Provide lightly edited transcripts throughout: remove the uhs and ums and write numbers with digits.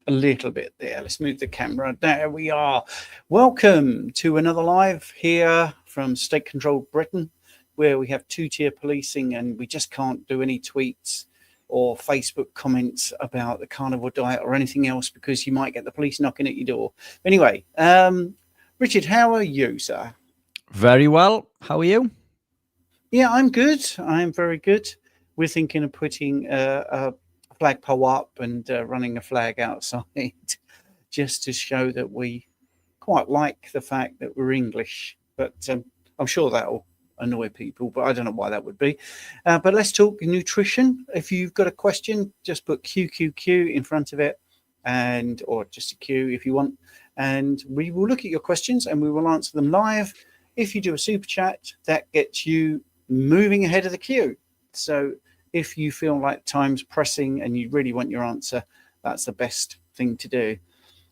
a little bit there. Let's move the camera. There we are. Welcome to another live here from state-controlled Britain, where we have two-tier policing and we just can't do any tweets or Facebook comments about the carnivore diet or anything else because you might get the police knocking at your door. Anyway, Richard, how are you, sir? Very well. How are you? Yeah, I'm good. I'm very good. We're thinking of putting a flagpole up and running a flag outside just to show that we quite like the fact that we're English. But I'm sure that'll annoy people, but I don't know why that would be. But let's talk nutrition. If you've got a question, just put QQQ in front of it, or just a Q if you want. And we will look at your questions and we will answer them live. If you do a super chat, that gets you moving ahead of the queue. So if you feel like time's pressing and you really want your answer, that's the best thing to do.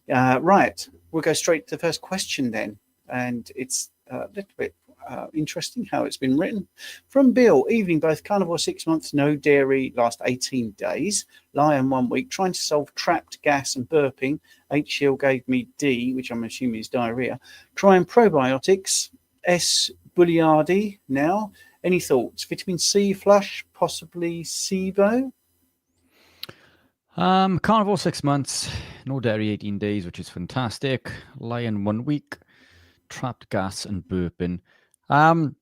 Right, we'll go straight to the first question then. And it's a little bit interesting how it's been written. From Bill, evening, both carnivore 6 months, no dairy, last 18 days, lion 1 week, trying to solve trapped gas and burping. HCL gave me D, which I'm assuming is diarrhea. Trying probiotics, S. Bulliardi now. Any thoughts? Vitamin C flush, possibly SIBO? Carnivore 6 months, no dairy 18 days, which is fantastic. Lion 1 week, trapped gas and burping. HCL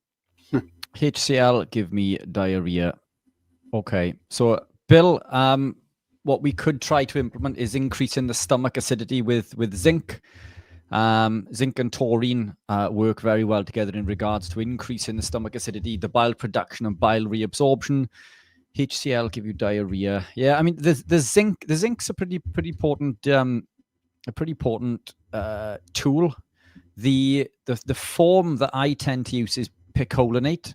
give me diarrhea. Okay, so Bill, what we could try to implement is increasing the stomach acidity with zinc. Zinc and taurine work very well together in regards to increasing the stomach acidity, the bile production and bile reabsorption. HCL give you diarrhea. Yeah, I mean the zinc's a pretty important tool. The form that I tend to use is picolinate.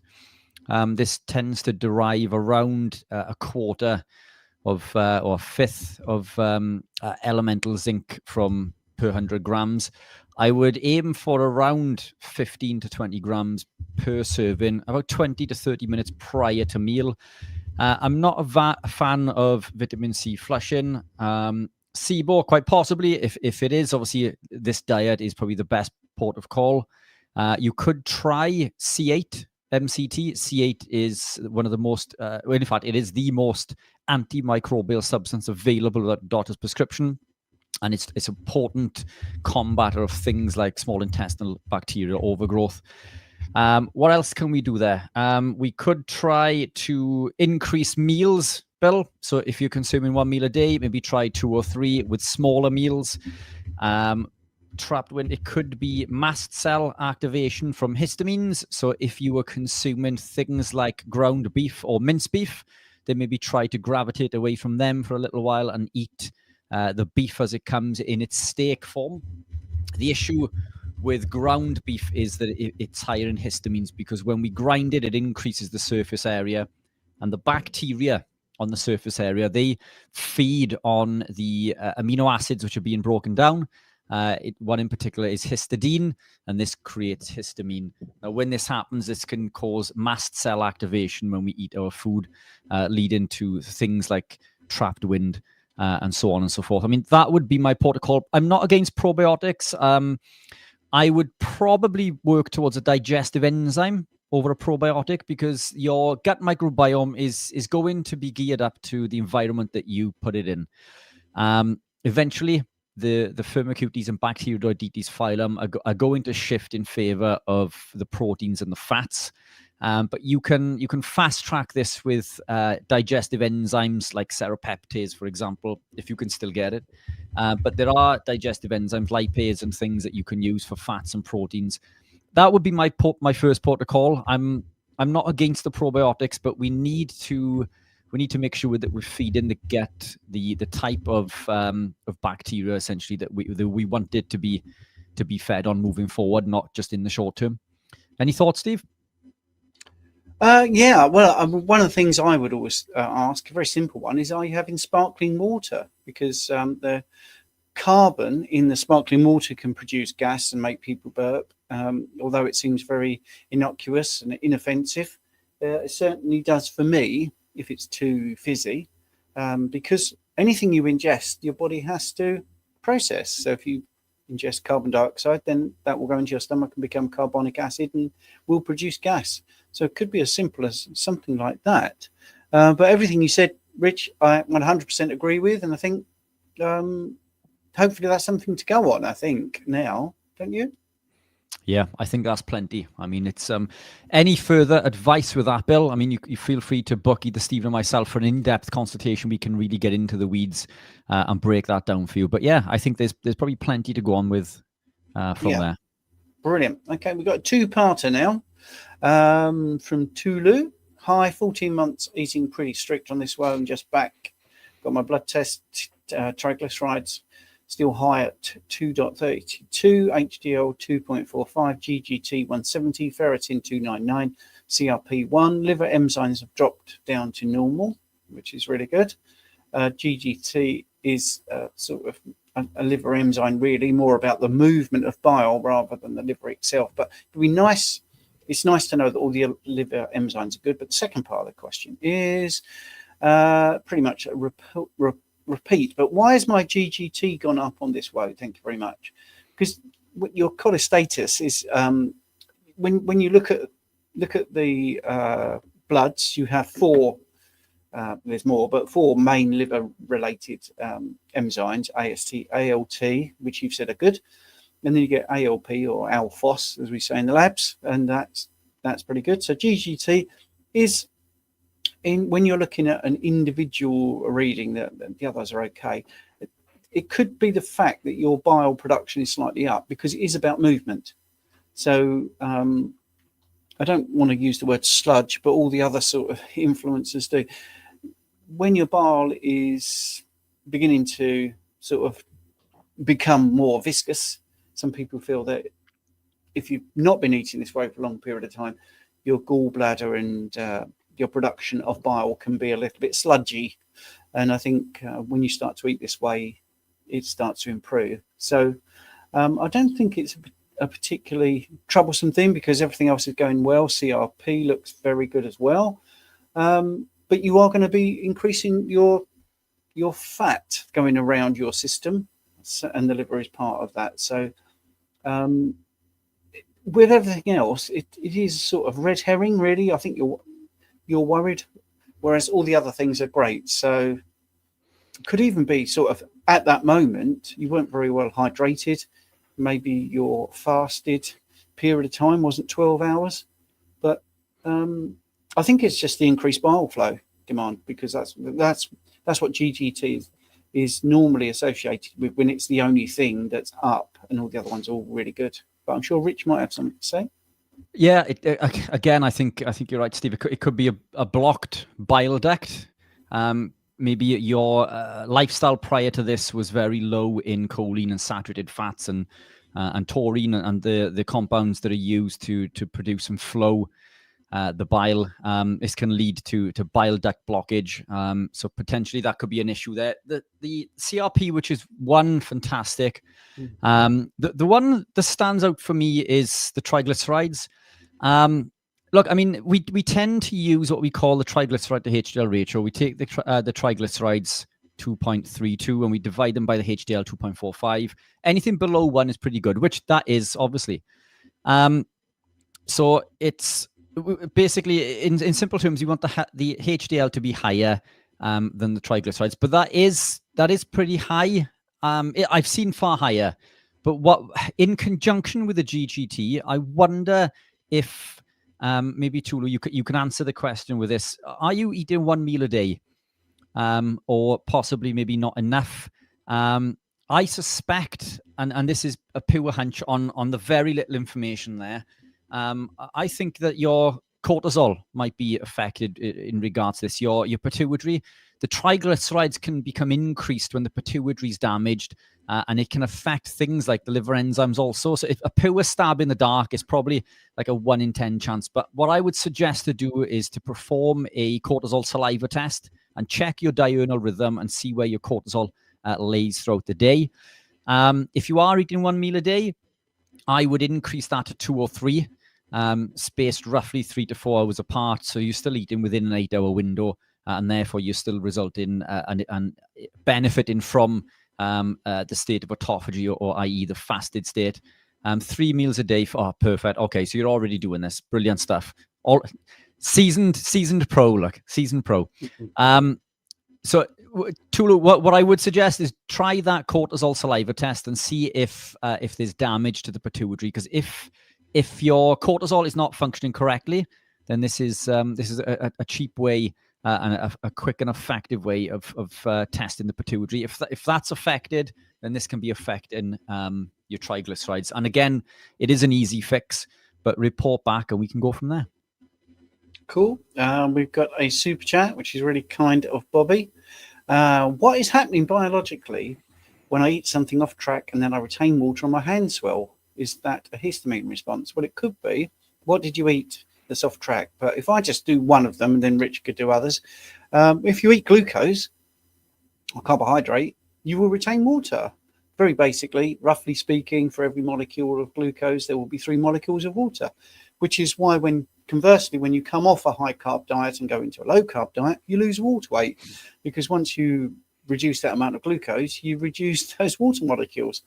This tends to derive around a quarter of or a fifth of elemental zinc from per 100 grams. I would aim for around 15 to 20 grams per serving, about 20 to 30 minutes prior to meal. I'm not a fan of vitamin C flushing. SIBO, quite possibly, if it is, obviously this diet is probably the best port of call. You could try C8 MCT. C8 is one of the most, in fact, it is the most antimicrobial substance available at doctor's prescription. And it's a potent combater of things like small intestinal bacterial overgrowth. What else can we do there? We could try to increase meals, Bill. So if you're consuming 1 meal a day, maybe try 2 or 3 with smaller meals. Trapped wind, it could be mast cell activation from histamines. So if you were consuming things like ground beef or minced beef, then maybe try to gravitate away from them for a little while and eat the beef as it comes in its steak form. The issue with ground beef is that it's higher in histamines because when we grind it, it increases the surface area, and the bacteria on the surface area, they feed on the amino acids which are being broken down. One in particular is histidine, and this creates histamine. Now, when this happens, this can cause mast cell activation when we eat our food, leading to things like trapped wind, and so on and so forth. I mean, that would be my protocol. I'm not against probiotics. I would probably work towards a digestive enzyme over a probiotic because your gut microbiome is going to be geared up to the environment that you put it in. Eventually, the Firmicutes and Bacteroidetes phylum are going to shift in favor of the proteins and the fats. But you can fast track this with digestive enzymes like serrapeptase, for example, if you can still get it. But there are digestive enzymes, lipase, and things that you can use for fats and proteins. That would be my first protocol. I'm not against the probiotics, but we need to make sure that we're feeding the gut the type of bacteria essentially that we want it to be fed on moving forward, not just in the short term. Any thoughts, Steve? Yeah, well, one of the things I would always ask, a very simple one, is are you having sparkling water? Because the carbon in the sparkling water can produce gas and make people burp. Although it seems very innocuous and inoffensive, it certainly does for me if it's too fizzy. Because anything you ingest, your body has to process. So if you ingest carbon dioxide, then that will go into your stomach and become carbonic acid and will produce gas. So it could be as simple as something like that. But everything you said, Rich, I 100% agree with. And I think hopefully that's something to go on, I think, now, don't you? Yeah, I think that's plenty. I mean, it's any further advice with that, Bill? I mean, you feel free to book either Stephen or myself for an in-depth consultation. We can really get into the weeds and break that down for you. But yeah, I think there's probably plenty to go on with from there. Brilliant. Okay, we've got a two-parter now from Tulu. Hi, 14 months eating pretty strict on this one. Just back. Got my blood test, triglycerides still high at 2.32, HDL 2.45, GGT 170, ferritin 299, CRP 1. Liver enzymes have dropped down to normal, which is really good. GGT is sort of a liver enzyme, really more about the movement of bile rather than the liver itself. But it'd be nice. It's nice to know that all the liver enzymes are good. But the second part of the question is pretty much a repeat. But why has my GGT gone up on this way? Thank you very much. Because your cholestatus is when you look at the bloods, you have four. There's more, but four main liver-related enzymes: AST, ALT, which you've said are good, and then you get ALP or ALPHOS, as we say in the labs, and that's pretty good. So GGT is when you're looking at an individual reading, that the others are okay. It could be the fact that your bile production is slightly up because it is about movement. So I don't want to use the word sludge, but all the other sort of influences do. When your bile is beginning to sort of become more viscous, some people feel that if you've not been eating this way for a long period of time, your gallbladder and your production of bile can be a little bit sludgy. And I think when you start to eat this way, it starts to improve. So I don't think it's a particularly troublesome thing because everything else is going well. CRP looks very good as well. But you are going to be increasing your fat going around your system, and the liver is part of that. So with everything else, it is sort of red herring, really. I think you're worried, whereas all the other things are great. So it could even be sort of at that moment you weren't very well hydrated. Maybe your fasted period of time wasn't 12 hours, but I think it's just the increased bile flow demand, because that's what GGT is normally associated with when it's the only thing that's up and all the other ones are all really good. But I'm sure Rich might have something to say. Yeah, again, I think you're right, Steve. It could be a blocked bile duct. Maybe your lifestyle prior to this was very low in choline and saturated fats and taurine and the compounds that are used to produce and flow the bile. This can lead to bile duct blockage. So potentially that could be an issue there. The CRP, which is one fantastic. The one that stands out for me is the triglycerides. Look, I mean, we tend to use what we call the triglyceride to HDL ratio. We take the triglycerides 2.32 and we divide them by the HDL 2.45. Anything below 1 is pretty good, which that is obviously. So it's basically, in simple terms, you want the HDL to be higher than the triglycerides, but that is pretty high. I've seen far higher, but what in conjunction with the GGT, I wonder if maybe Tulu, you can answer the question with this: are you eating one meal a day, or possibly maybe not enough? I suspect, and this is a pure hunch on the very little information there. I think that your cortisol might be affected in regards to this. Your pituitary, the triglycerides can become increased when the pituitary is damaged, and it can affect things like the liver enzymes also. So if a pure stab in the dark is probably like a 1 in 10 chance. But what I would suggest to do is to perform a cortisol saliva test and check your diurnal rhythm and see where your cortisol lays throughout the day. If you are eating one meal a day, I would increase that to 2 or 3, spaced roughly 3 to 4 hours apart. So you're still eating within an 8-hour window. and therefore you're still resulting and benefiting from the state of autophagy, or i.e. the fasted state. 3 meals a day perfect. Okay, so you're already doing this. Brilliant stuff. All seasoned pro, look, seasoned pro. So Tulu, what I would suggest is try that cortisol saliva test and see if there's damage to the pituitary. Because if your cortisol is not functioning correctly, then this is a cheap way and a quick and effective way of testing the pituitary. If that's affected, then this can be affecting your triglycerides. And again, it is an easy fix, but report back and we can go from there. Cool. We've got a super chat, which is really kind of Bobby. What is happening biologically when I eat something off track and then I retain water and my hands swell? Is that a histamine response? Well, it could be. What did you eat that's off track? But if I just do one of them and then Rich could do others, if you eat glucose or carbohydrate, you will retain water. Very basically, roughly speaking, for every molecule of glucose, there will be 3 molecules of water, which is why conversely, when you come off a high carb diet and go into a low carb diet, you lose water weight, because once you reduce that amount of glucose, you reduce those water molecules.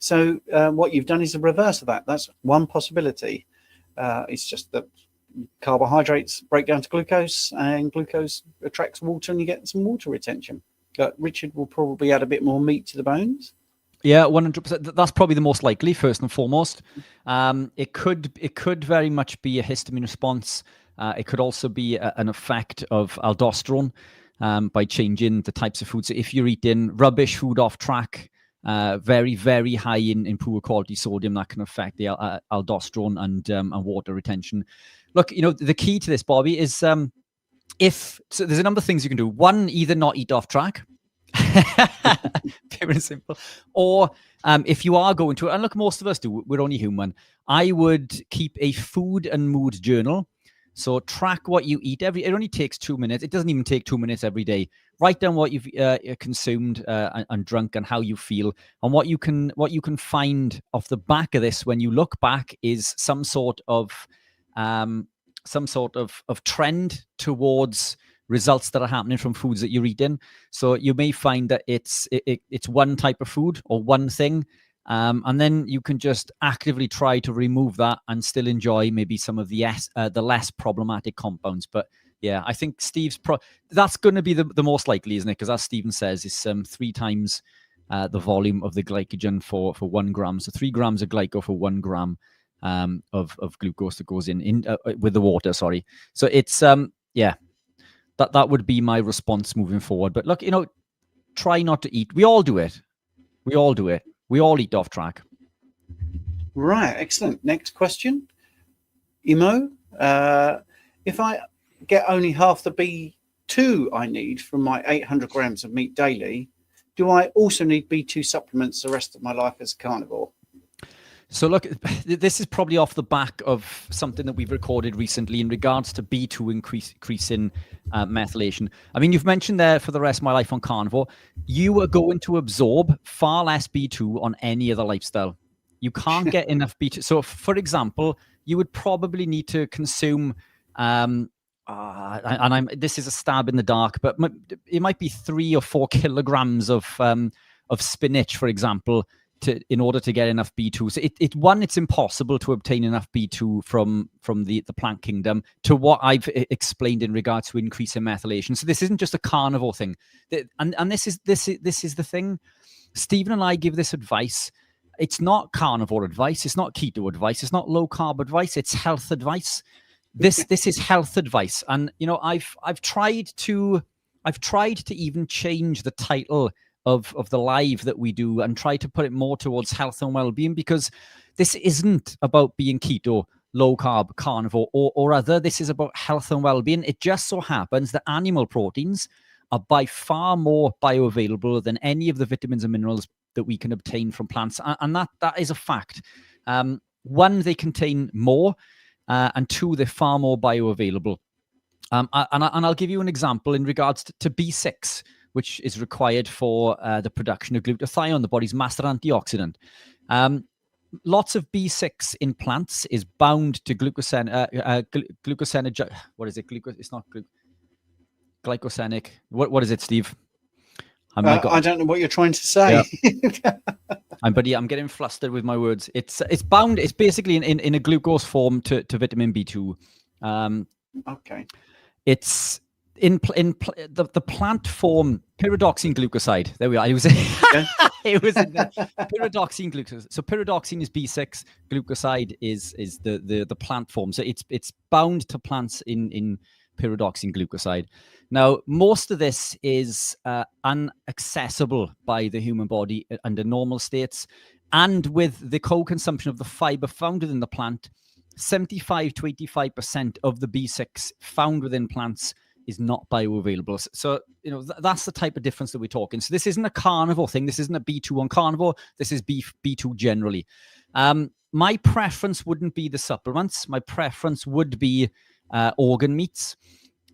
So what you've done is the reverse of that. That's one possibility. It's just that carbohydrates break down to glucose, and glucose attracts water, and you get some water retention. Richard will probably add a bit more meat to the bones. Yeah, 100%. That's probably the most likely, first and foremost. It could very much be a histamine response. It could also be an effect of aldosterone by changing the types of foods. So if you're eating rubbish food off track, very, very high in poor quality sodium, that can affect the aldosterone and water retention. Look, the key to this, Bobby, is so there's a number of things you can do. One, either not eat off track. Pure and simple. Or if you are going to, and look, most of us do, we're only human, I would keep a food and mood journal. So track what you eat. It only takes 2 minutes. It doesn't even take 2 minutes every day. Write down what you've consumed and drunk and how you feel. And what you can find off the back of this when you look back is some sort of trend towards results that are happening from foods that you're eating. So you may find that it's one type of food or one thing, and then you can just actively try to remove that and still enjoy maybe some of the less problematic compounds. But yeah, I think Steve's that's going to be the most likely, isn't it? Because as Stephen says, it's 3 times the volume of the glycogen for 1 gram. So 3 grams of glyco for 1 gram of glucose that goes in with the water. Sorry. So it's yeah. That would be my response moving forward. But look, try not to eat. We all do it. We all eat off track. Right. Excellent. Next question. Imo, if I get only half the B2 I need from my 800 grams of meat daily, do I also need B2 supplements the rest of my life as a carnivore? So look, this is probably off the back of something that we've recorded recently in regards to B2 increasing methylation. I mean, you've mentioned there for the rest of my life on carnivore, you are going to absorb far less B2 on any other lifestyle. You can't get enough B2. So for example, you would probably need to consume, this is a stab in the dark, but it might be 3 or 4 kilograms of spinach, for example, in order to get enough B2. So it's impossible to obtain enough B2 from the plant kingdom to what I've explained in regards to increasing methylation. So this isn't just a carnivore thing. And this is the thing. Stephen and I give this advice. It's not carnivore advice. It's not keto advice. It's not low carb advice. It's health advice. This is health advice. And I've tried to even change the title of the live that we do and try to put it more towards health and well-being, because this isn't about being keto, low carb, carnivore or other. This is about health and well-being. It just so happens that animal proteins are by far more bioavailable than any of the vitamins and minerals that we can obtain from plants. And that is a fact. 1, they contain more, and 2, they're far more bioavailable. And I'll give you an example in regards to B6, which is required for the production of glutathione, the body's master antioxidant. Lots of B6 in plants is bound to glucosinogenic. What is it? It's not glycosemic. What is it, Steve? I don't know what you're trying to say. Yeah. I'm getting flustered with my words. It's bound. It's basically in a glucose form to vitamin B2. Okay. It's in the plant form pyridoxine glucoside. There we are. It was it was in there. Pyridoxine glucoside. So pyridoxine is B6. Glucoside is the plant form. So it's bound to plants in pyridoxine glucoside. Now, most of this is inaccessible by the human body under normal states. And with the co-consumption of the fiber found within the plant, 75 to 85% of the B6 found within plants is not bioavailable. So, that's the type of difference that we're talking. So this isn't a carnivore thing. This isn't a B2 on carnivore. This is B2 generally. My preference wouldn't be the supplements. My preference would be organ meats.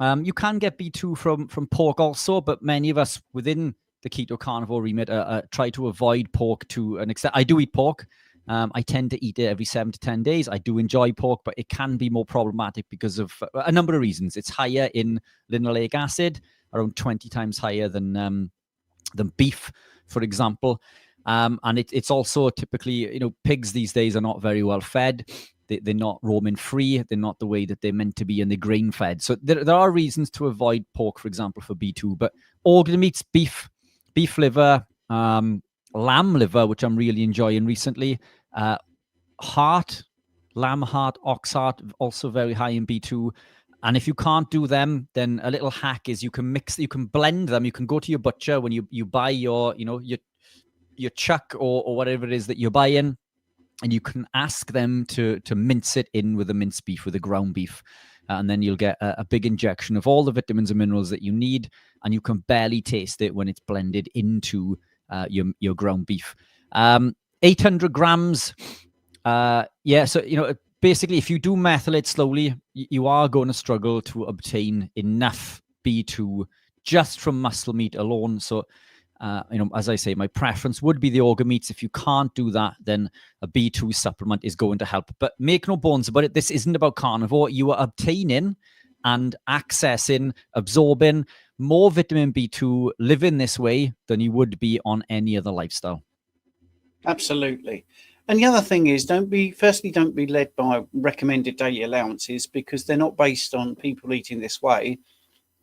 You can get B2 from pork also, but many of us within the keto carnivore remit try to avoid pork to an extent. I do eat pork. I tend to eat it every 7 to 10 days. I do enjoy pork, but it can be more problematic because of a number of reasons. It's higher in linoleic acid, around 20 times higher than beef, for example. And it's also typically, pigs these days are not very well fed. They're not roaming free. They're not the way that they're meant to be, and they're grain fed. So there are reasons to avoid pork, for example, for B2. But organ meats, beef liver, lamb liver, which I'm really enjoying recently, heart, lamb heart, ox heart, also very high in B2. And if you can't do them, then a little hack is you can blend them. You can go to your butcher when you buy your chuck or whatever it is that you're buying, and you can ask them to mince it in with a minced beef, with a ground beef. And then you'll get a big injection of all the vitamins and minerals that you need, and you can barely taste it when it's blended into your ground beef. 800 grams. So, basically, if you do methylate slowly, you are going to struggle to obtain enough B2 just from muscle meat alone. So, as I say, my preference would be the organ meats. If you can't do that, then a B2 supplement is going to help. But make no bones about it, this isn't about carnivore. You are obtaining and accessing, absorbing more vitamin B2 living this way than you would be on any other lifestyle. Absolutely. And the other thing is, don't be led by recommended daily allowances, because they're not based on people eating this way.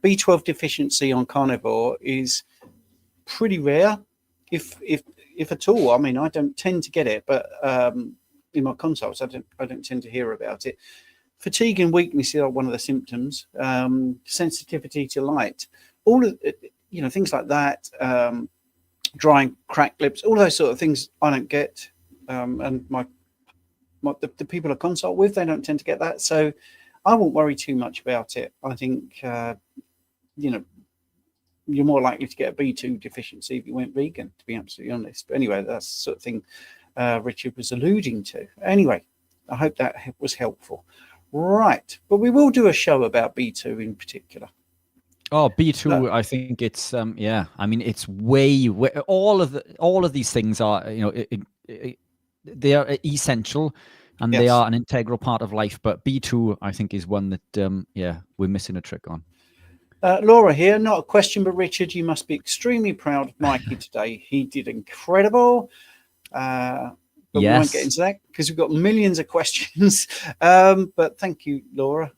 B12 deficiency on carnivore is pretty rare, if at all. I mean, I don't tend to get it, but in my consults, I don't tend to hear about it. Fatigue and weakness are one of the symptoms. Sensitivity to light, all of things like that. Dry and cracked lips, all those sort of things I don't get. And the people I consult with, they don't tend to get that. So I won't worry too much about it. I think, you're more likely to get a B2 deficiency if you went vegan, to be absolutely honest. But anyway, that's the sort of thing Richard was alluding to. Anyway, I hope that was helpful. Right. But we will do a show about B2 in particular. Oh, B2, I think it's I mean, it's way all of these things are, they are essential, and they are an integral part of life. But B2, I think, is one that we're missing a trick on. Laura here, not a question, but Richard, you must be extremely proud of Mikey today. He did incredible. But we won't get into that because we've got millions of questions. But thank you, Laura.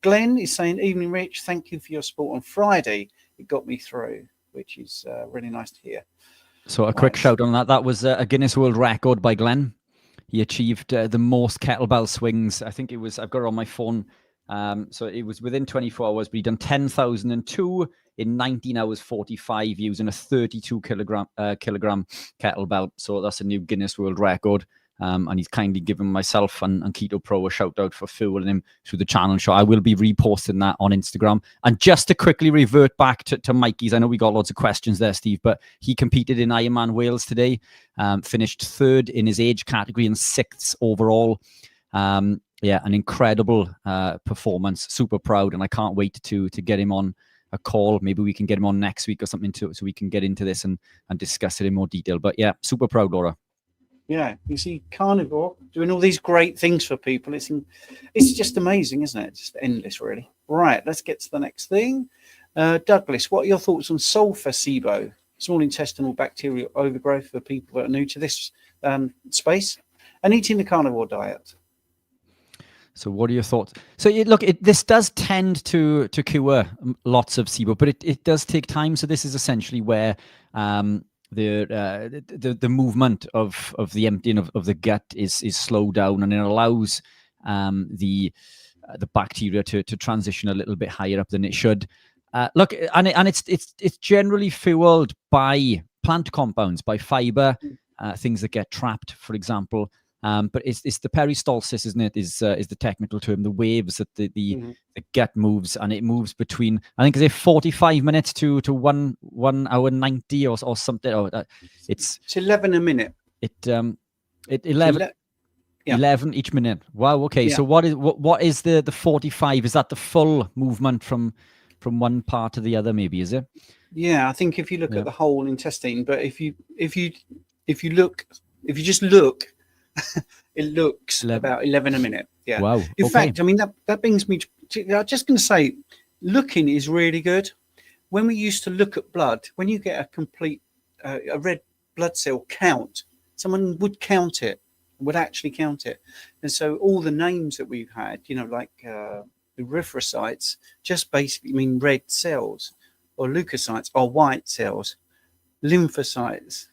Glenn is saying, evening, Rich. Thank you for your support on Friday. It got me through, which is really nice to hear. So a quick shout on that. That was a Guinness World Record by Glenn. He achieved the most kettlebell swings. I think it was, I've got it on my phone. So it was within 24 hours, but he done 10,002 in 19 hours 45 using a 32 kilogram kettlebell. So that's a new Guinness World Record. And he's kindly given myself and Keto Pro a shout out for fueling him through the channel. So I will be reposting that on Instagram. And just to quickly revert back to Mikey's, I know we got lots of questions there, Steve, but he competed in Ironman Wales today, finished third in his age category and sixth overall. An incredible performance. Super proud, and I can't wait to get him on a call. Maybe we can get him on next week or something so we can get into this and discuss it in more detail. But yeah, super proud, Laura. Yeah, you see Carnivore doing all these great things for people. It's just amazing, isn't it? Just endless, really. Right, let's get to the next thing. Douglas, what are your thoughts on sulfur SIBO, small intestinal bacterial overgrowth, for people that are new to this space, and eating the carnivore diet? So what are your thoughts? So this does tend to cure lots of SIBO, but it does take time. So this is essentially where the movement of the emptying of the gut is slowed down, and it allows the bacteria to transition a little bit higher up than it should. It's generally fueled by plant compounds, by fiber, things that get trapped, for example. But it's the peristalsis, isn't it? Is the technical term? The waves that the gut moves, and it moves between, I think, is it 45 minutes to 1 hour 90 or something. It's 11 a minute. It 11 each minute. Wow. Okay. Yeah. So what is the 45? Is that the full movement from one part to the other? Maybe, is it? Yeah, I think if you look at the whole intestine, but if you just look. It looks 11. About 11 a minute. Yeah. Wow. In fact, I mean, that brings me to, I'm just going to say, looking is really good. When we used to look at blood, when you get a complete, a red blood cell count, someone would count it, would actually count it. And so all the names that we've had, like the erythrocytes, just basically mean red cells, or leukocytes are white cells, lymphocytes.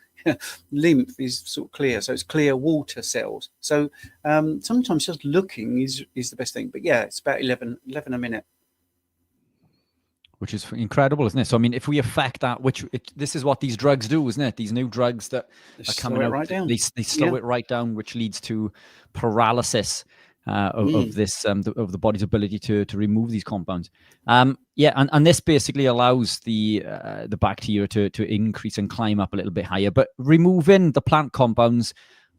Lymph is sort of clear, so it's clear water cells. So sometimes just looking is the best thing. But yeah, it's about 11 a minute, which is incredible, isn't it? So I mean, if we affect that, this is what these drugs do, isn't it? These new drugs that are coming out, right down. They slow it right down, which leads to paralysis of the body's ability to remove these compounds. And this basically allows the bacteria to increase and climb up a little bit higher. But removing the plant compounds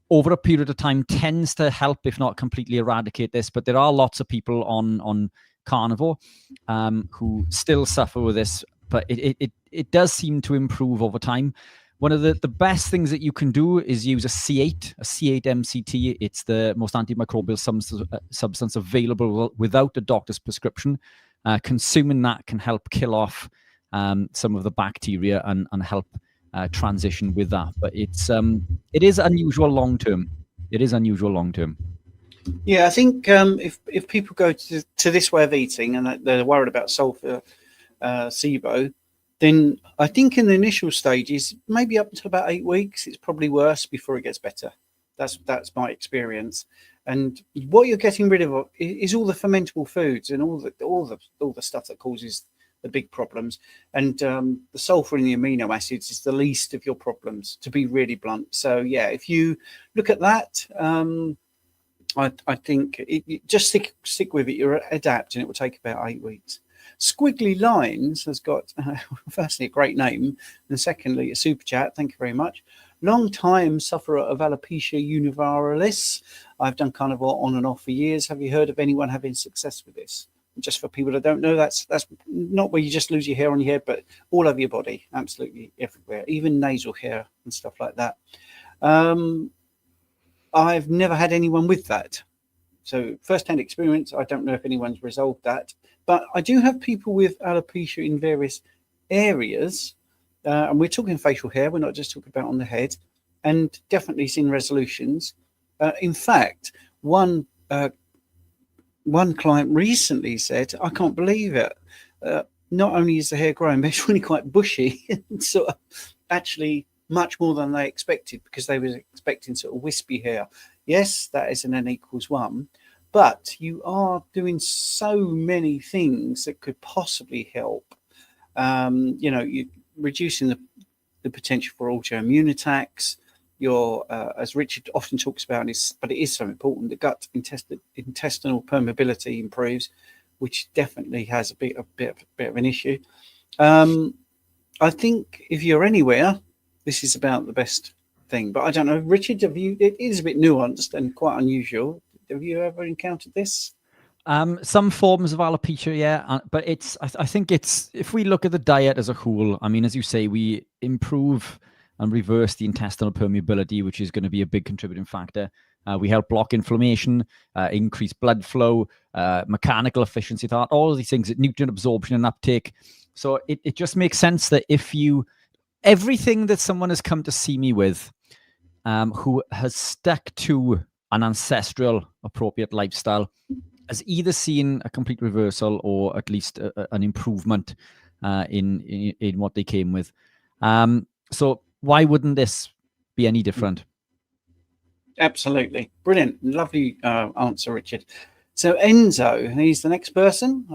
over a period of time tends to help, if not completely eradicate this. But there are lots of people on carnivore who still suffer with this, but it does seem to improve over time. One of the best things that you can do is use a C8 MCT. It's the most antimicrobial substance available without a doctor's prescription. Consuming that can help kill off some of the bacteria and help transition with that. But it is unusual long term. It is unusual long term. Yeah, I think if people go to this way of eating and they're worried about sulfur SIBO, then I think in the initial stages, maybe up until about 8 weeks, it's probably worse before it gets better. That's my experience. And what you're getting rid of is all the fermentable foods and all the stuff that causes the big problems. And the sulfur in the amino acids is the least of your problems, to be really blunt. So yeah, if you look at that, I think just stick with it. You'll adapt, and it will take about 8 weeks. Squiggly Lines has got, firstly, a great name, and secondly, a super chat. Thank you very much. Long time sufferer of alopecia universalis. I've done carnivore on and off for years. Have you heard of anyone having success with this? Just for people that don't know, that's not where you just lose your hair on your head, but all over your body, absolutely everywhere, even nasal hair and stuff like that. I've never had anyone with that. So first-hand experience, I don't know if anyone's resolved that. But I do have people with alopecia in various areas. And we're talking facial hair. We're not just talking about on the head. And definitely seen resolutions. In fact, one client recently said, I can't believe it. Not only is the hair growing, but it's really quite bushy. And sort of actually much more than they expected, because they were expecting sort of wispy hair. Yes, that is an N equals 1, but you are doing so many things that could possibly help. You reducing the potential for autoimmune attacks. Your, as Richard often talks about, but it is so important, the gut intestinal permeability improves, which definitely has a bit of an issue. I think if you're anywhere, this is about the best thing. But I don't know, Richard, it is a bit nuanced and quite unusual. Have you ever encountered this? Some forms of alopecia, yeah, but I think it's, if we look at the diet as a whole, I mean, as you say, we improve and reverse the intestinal permeability, which is going to be a big contributing factor. We help block inflammation, increase blood flow, mechanical efficiency, all of these things, nutrient absorption and uptake. So it just makes sense that everything that someone has come to see me with, who has stuck to an ancestral appropriate lifestyle, has either seen a complete reversal or at least an improvement in what they came with. So why wouldn't this be any different? Absolutely. Brilliant. Lovely answer, Richard. So Enzo, he's the next person.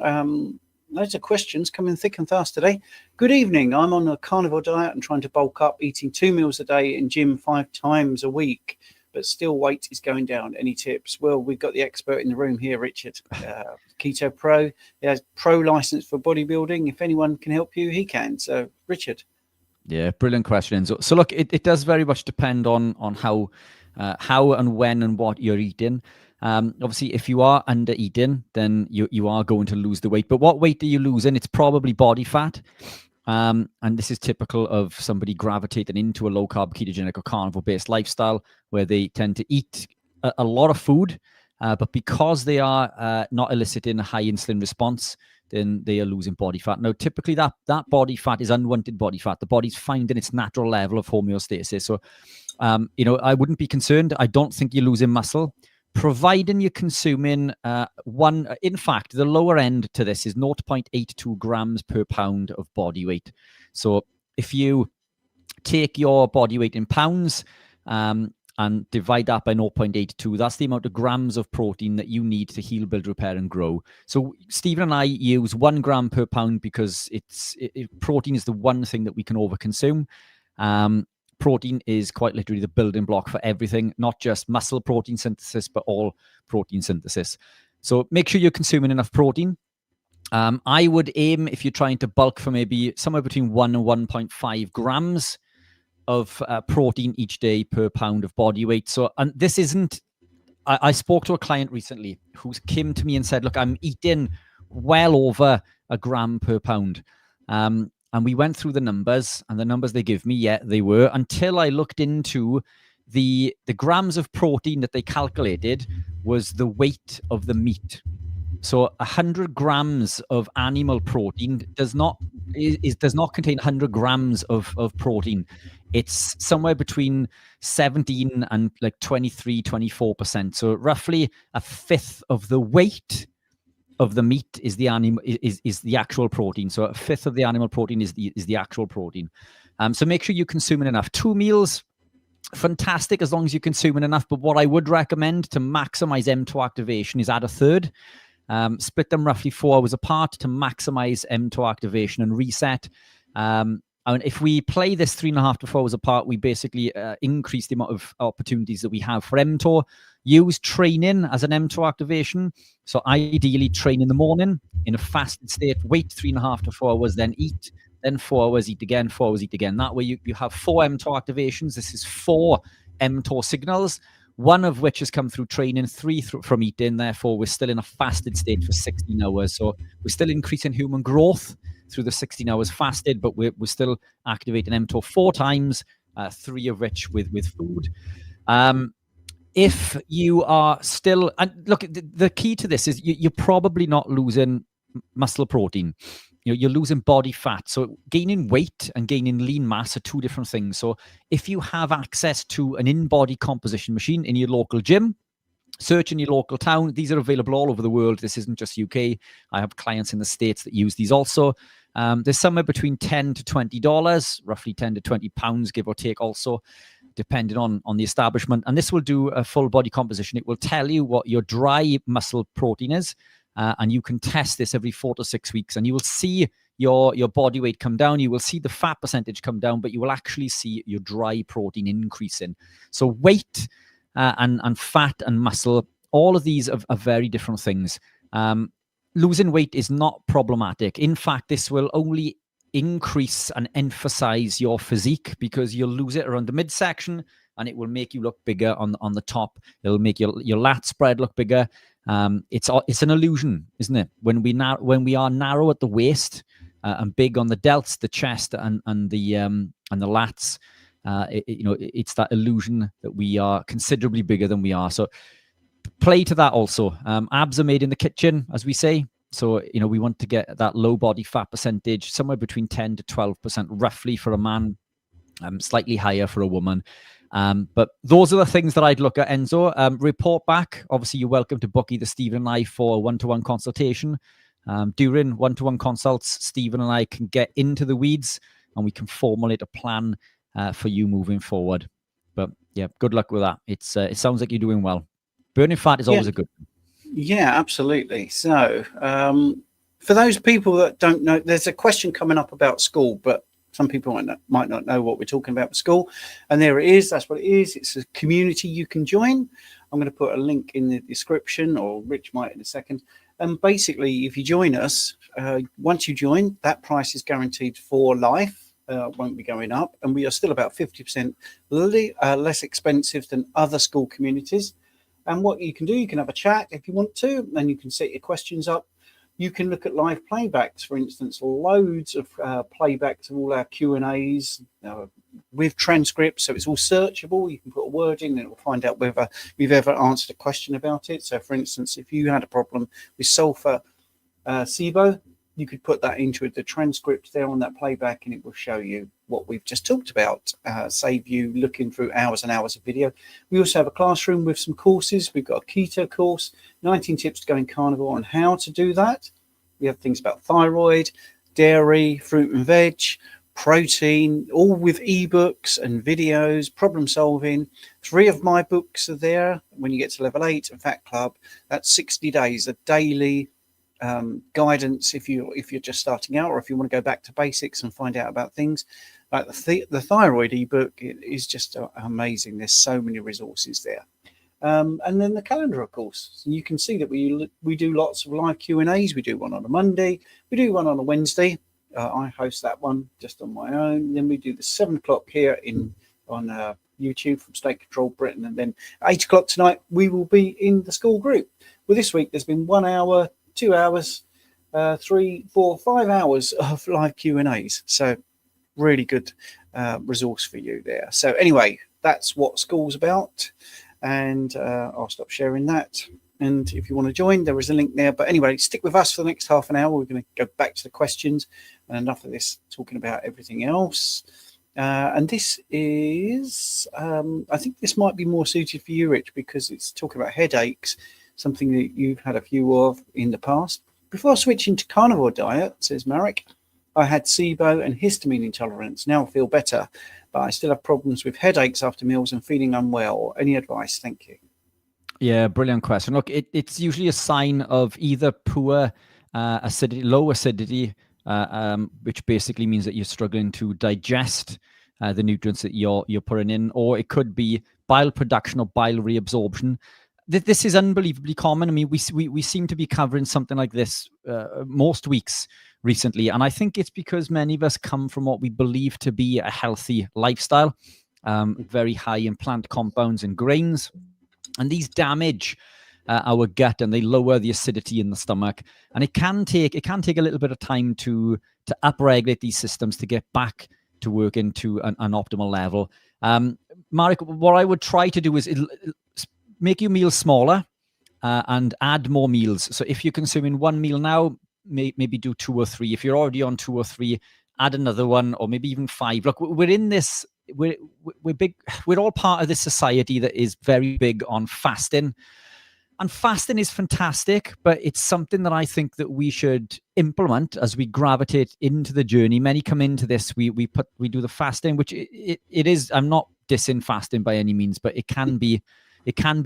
Loads of questions coming thick and fast today. Good evening. I'm on a carnivore diet and trying to bulk up, eating 2 meals a day in gym 5 times a week, but still weight is going down. Any tips? Well, we've got the expert in the room here, Richard. Keto Pro. He has pro license for bodybuilding. If anyone can help you, he can. So, Richard. Yeah, brilliant questions. So look, it does very much depend on how and when and what you're eating. Obviously, if you are under eating, then you are going to lose the weight. But what weight are you losing? It's probably body fat. And this is typical of somebody gravitating into a low carb, ketogenic, or carnivore based lifestyle where they tend to eat a lot of food, but because they are not eliciting a high insulin response, then they are losing body fat. Now, typically that body fat is unwanted body fat. The body's finding its natural level of homeostasis. So, I wouldn't be concerned. I don't think you're losing muscle, providing you're consuming in fact, the lower end to this is 0.82 grams per pound of body weight. So if you take your body weight in pounds and divide that by 0.82, that's the amount of grams of protein that you need to heal, build, repair, and grow. So Stephen and I use 1 gram per pound because protein is the one thing that we can overconsume. Protein is quite literally the building block for everything, not just muscle protein synthesis, but all protein synthesis. So make sure you're consuming enough protein. I would aim, if you're trying to bulk, for maybe somewhere between 1 and 1.5 grams of protein each day per pound of body weight. So, and this isn't, I spoke to a client recently who came to me and said, look, I'm eating well over 1 gram per pound. And we went through the numbers, and the numbers they give me, yeah, they were, until I looked into the grams of protein that they calculated was the weight of the meat. So 100 grams of animal protein does not contain 100 grams of protein. It's somewhere between 17 and like 23, 24%. So roughly a fifth of the weight of the meat is the animal is the actual protein. So a fifth of the animal protein is the actual protein. So make sure you're consuming enough. 2 meals, fantastic as long as you're consuming enough. But what I would recommend to maximize mTOR activation is add a third. Split them roughly 4 hours apart to maximize mTOR activation and reset. And if we play this 3.5 to 4 hours apart, we basically increase the amount of opportunities that we have for mTOR. Use training as an mTOR activation. So ideally train in the morning in a fasted state, wait 3.5 to 4 hours, then eat, then 4 hours, eat again, 4 hours, eat again. That way you have 4 mTOR activations. This is 4 mTOR signals, 1 of which has come through training, 3 from eating. Therefore, we're still in a fasted state for 16 hours. So we're still increasing human growth through the 16 hours fasted, but we're still activating mTOR 4 times, 3 of which with food. If you are still, and look, the key to this is you're probably not losing muscle protein. You're losing body fat. So gaining weight and gaining lean mass are 2 different things. So if you have access to an in-body composition machine in your local gym, search in your local town. These are available all over the world. This isn't just UK. I have clients in the States that use these also. There's somewhere between $10 to $20, roughly 10 to 20 pounds, give or take also, depending on the establishment. And this will do a full body composition. It will tell you what your dry muscle protein is. And you can test this every 4 to 6 weeks, and you will see your body weight come down. You will see the fat percentage come down, but you will actually see your dry protein increasing. So weight and fat and muscle, all of these are very different things. Losing weight is not problematic. In fact, this will only increase and emphasize your physique because you'll lose it around the midsection, and it will make you look bigger on the top. It'll make your lat spread look bigger. It's an illusion, isn't it? When we are narrow at the waist and big on the delts, the chest, and the lats, it's that illusion that we are considerably bigger than we are. So play to that also. Abs are made in the kitchen, as we say. So, we want to get that low body fat percentage, somewhere between 10 to 12% roughly for a man, slightly higher for a woman. But those are the things that I'd look at, Enzo. Report back. Obviously, you're welcome to book either Stephen and I for a one-to-one consultation. During one-to-one consults, Stephen and I can get into the weeds and we can formulate a plan for you moving forward. But yeah, good luck with that. It sounds like you're doing well. Burning fat is always a good thing. Yeah, absolutely. So for those people that don't know, there's a question coming up about school, but some people might not know what we're talking about with school. And there it is. That's what it is. It's a community you can join. I'm going to put a link in the description, or Rich might in a second. And basically, if you join us, once you join, that price is guaranteed for life. Won't be going up. And we are still about 50% less expensive than other school communities. And what you can do, you can have a chat if you want to, and you can set your questions up. You can look at live playbacks, for instance, loads of playbacks of all our Q&As with transcripts, so it's all searchable. You can put a word in and it will find out whether we've ever answered a question about it. So, for instance, if you had a problem with sulfur SIBO, you could put that into the transcript there on that playback and it will show you what we've just talked about, save you looking through hours and hours of video. We also have a classroom with some courses. We've got a keto course, 19 tips to going carnivore on how to do that. We have things about thyroid, dairy, fruit and veg, protein, all with ebooks and videos, problem solving. 3 of my books are there. When you get to level 8 and Fat Club, that's 60 days, a daily guidance if you're just starting out, or if you want to go back to basics and find out about things like the thyroid ebook. It is just amazing. There's so many resources there. And then the calendar, of course. So you can see that we do lots of live Q&As. We do one on a Monday, we do one on a Wednesday. I host that one just on my own. Then we do the 7 o'clock here on YouTube from State Control Britain, and then 8 o'clock tonight we will be in the school group. Well, this week there's been 1 hour, 2 hours, 3, 4, 5 hours of live Q&As. So really good resource for you there. So anyway, that's what school's about. And I'll stop sharing that. And if you want to join, there is a link there. But anyway, stick with us for the next half an hour. We're going to go back to the questions and enough of this talking about everything else. And this is, I think this might be more suited for you, Rich, because it's talking about headaches, something that you've had a few of in the past. Before switching to carnivore diet, says Marek, I had SIBO and histamine intolerance. Now I feel better, but I still have problems with headaches after meals and feeling unwell. Any advice? Thank you. Yeah, brilliant question. Look, it's usually a sign of either poor acidity, low acidity, which basically means that you're struggling to digest the nutrients that you're putting in, or it could be bile production or bile reabsorption. This is unbelievably common. I mean, we seem to be covering something like this most weeks recently, and I think it's because many of us come from what we believe to be a healthy lifestyle, very high in plant compounds and grains, and these damage our gut and they lower the acidity in the stomach. And it can take a little bit of time to upregulate these systems to get back to work into an optimal level. Marek, what I would try to do is make your meals smaller and add more meals. So if you're consuming 1 meal now, maybe do 2 or 3. If you're already on 2 or 3, add another one, or maybe even 5. Look, we're in this. We're big. We're all part of this society that is very big on fasting, and fasting is fantastic. But it's something that I think that we should implement as we gravitate into the journey. Many come into this. We do the fasting, which it is. I'm not dissing fasting by any means, but it can be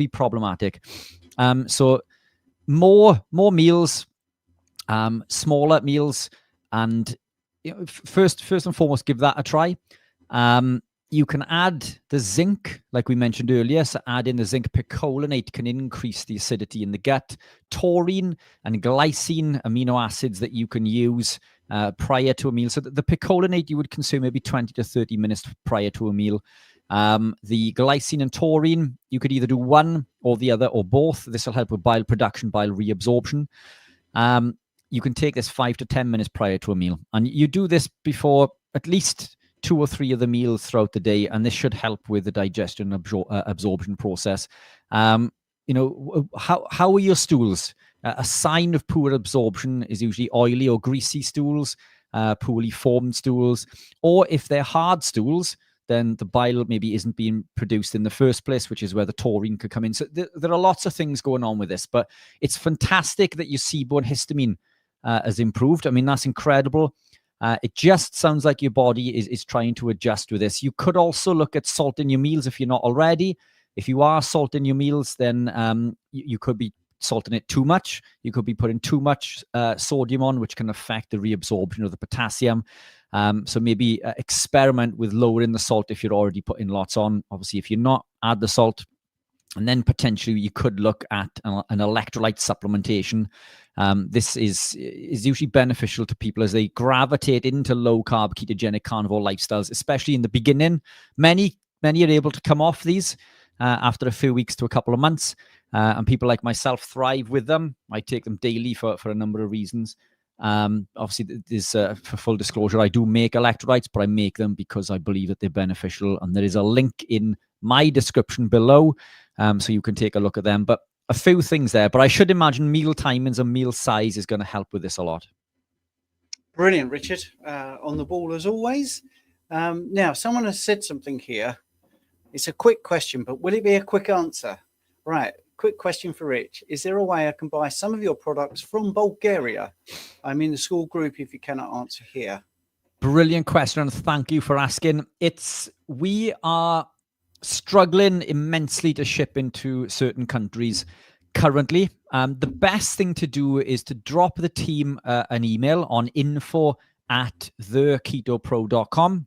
problematic. So more meals, smaller meals, and first and foremost, give that a try. You can add the zinc, like we mentioned earlier. So add in the zinc. Picolinate can increase the acidity in the gut. Taurine and glycine, amino acids that you can use prior to a meal. So the picolinate you would consume maybe 20 to 30 minutes prior to a meal. The glycine and taurine, you could either do one or the other or both. This will help with bile production, bile reabsorption. You can take this 5 to 10 minutes prior to a meal. And you do this before at least 2 or 3 of the meals throughout the day, and this should help with the digestion absorption process. How are your stools? A sign of poor absorption is usually oily or greasy stools, poorly formed stools, or if they're hard stools, then the bile maybe isn't being produced in the first place, which is where the taurine could come in. So there are lots of things going on with this, but it's fantastic that your seaborne histamine has improved. I mean, that's incredible. It just sounds like your body is trying to adjust with this. You could also look at salt in your meals if you're not already. If you are salting your meals, then you could be salting it too much. You could be putting too much sodium on, which can affect the reabsorption of the potassium. So maybe experiment with lowering the salt if you're already putting lots on. Obviously, if you're not, add the salt. And then potentially you could look at an electrolyte supplementation. This is usually beneficial to people as they gravitate into low-carb ketogenic carnivore lifestyles, especially in the beginning. Many are able to come off these after a few weeks to a couple of months. And people like myself thrive with them. I take them daily for a number of reasons. Obviously, there's for full disclosure, I do make electrolytes, but I make them because I believe that they're beneficial. And there is a link in my description below, so you can take a look at them. But a few things there. But I should imagine meal timings and meal size is going to help with this a lot. Brilliant, Richard. On the ball as always. Now, someone has said something here. It's a quick question, but will it be a quick answer? Right. Quick question for Rich. Is there a way I can buy some of your products from Bulgaria? I'm in the school group if you cannot answer here. Brilliant question, and thank you for asking. We are struggling immensely to ship into certain countries currently. The best thing to do is to drop the team an email on info@theketopro.com.